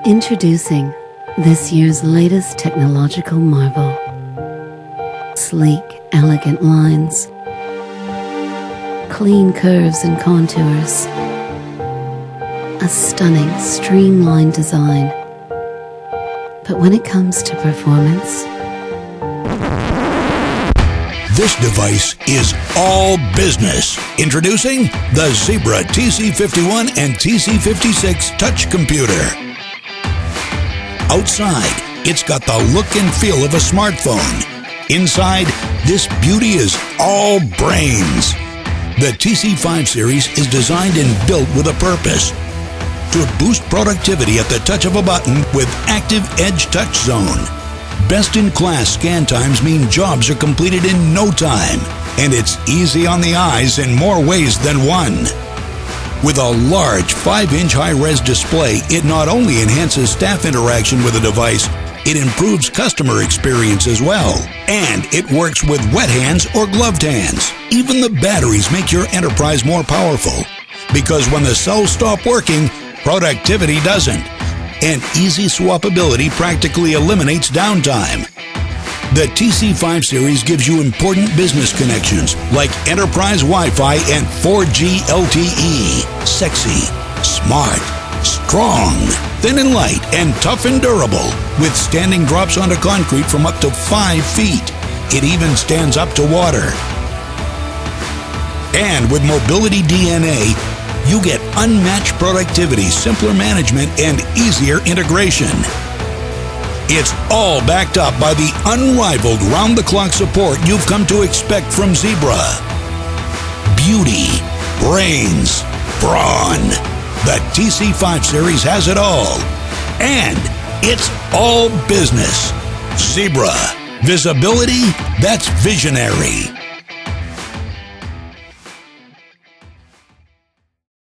Introducing this year's latest technological marvel. Sleek, elegant lines, clean curves and contours, a stunning, streamlined design. But when it comes to performance, this device is all business. Introducing the Zebra TC51 and Tc56 touch computer. Outside, it's got the look and feel of a smartphone. Inside, this beauty is all brains. The TC5 series is designed and built with a purpose: to boost productivity at the touch of a button with Active Edge Touch Zone. Best-in-class scan times mean jobs are completed in no time, and it's easy on the eyes in more ways than one. With a large 5-inch high-res display, it not only enhances staff interaction with the device, it improves customer experience as well. And it works with wet hands or gloved hands. Even the batteries make your enterprise more powerful, because when the cells stop working, productivity doesn't. And easy swappability practically eliminates downtime. The TC5 series gives you important business connections like enterprise Wi-Fi and 4G LTE. Sexy, smart, strong, thin and light, and tough and durable. Withstanding drops onto concrete from up to 5 feet. It even stands up to water. And with Mobility DNA, you get unmatched productivity, simpler management, and easier integration. It's all backed up by the unrivaled round-the-clock support you've come to expect from Zebra. Beauty, brains, brawn. The TC5 series has it all. And it's all business. Zebra. Visibility that's visionary.